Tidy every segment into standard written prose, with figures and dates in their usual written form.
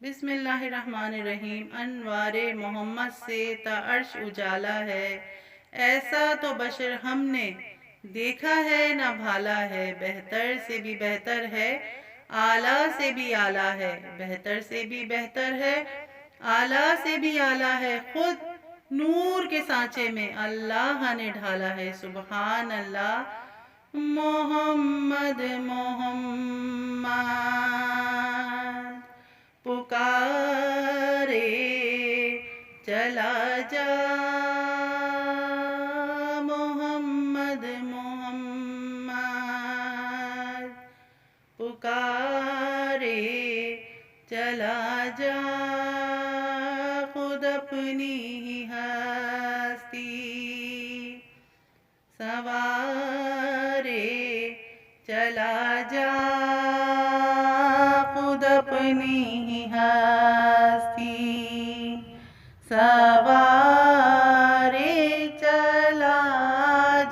बिस्मिल्लाहिर्रहमानिर्रहीम। अनवारे मोहम्मद से अर्श उजाला है, ऐसा तो बशर हमने देखा है ना भाला है। बेहतर से भी बेहतर है, आला से भी आला है। बेहतर से भी बेहतर है, आला से भी आला है। खुद नूर के सांचे में अल्लाह ने ढाला है। सुबहान अल्लाह मोहम्मद मोहम्मद। पुकारे चला जा मोहम्मद मोहम्मद। पुकारे चला जा खुद अपनी ही हस्ती सवारे चला जा खुद अपनी ही हस्ती सवारे चला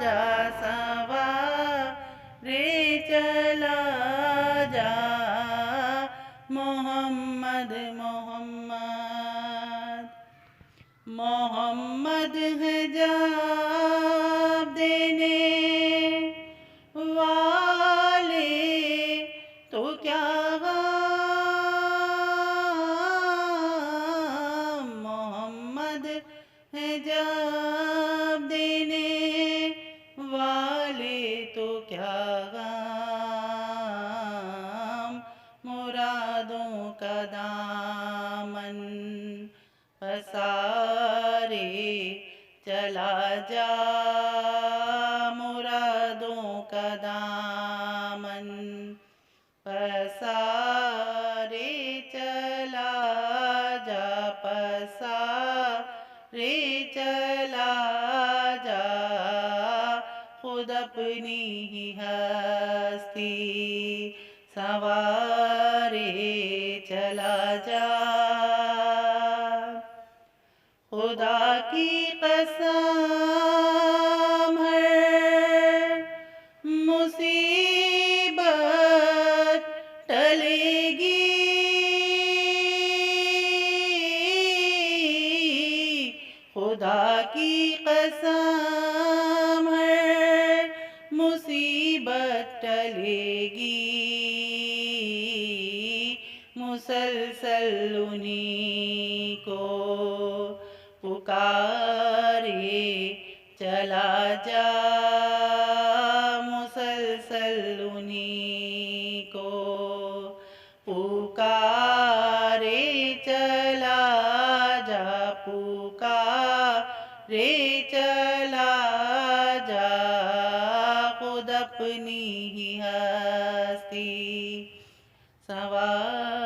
जा सवारे चला जा मोहम्मद मोहम्मद। मोहम्मद है जवाब देने वाले तो क्या गम। मोहम्मद है जवाब देने वाले तो क्या गम। मुरादों का दामन पसारे चला जा मुरादों का दामन पसारे चला जा पसारे चला जा खुद अपनी ही हस्ती सवारे चला जा। खुदा की कसम है मुसीबत टलेगी। खुदा की कसम है मुसीबत टलेगी। मुसलसल उन्हीं को पुकारे चला जा मुसलसल उन्हीं को पुकारे चला जा पुकारे चला जा खुद अपनी ही हस्ती सवार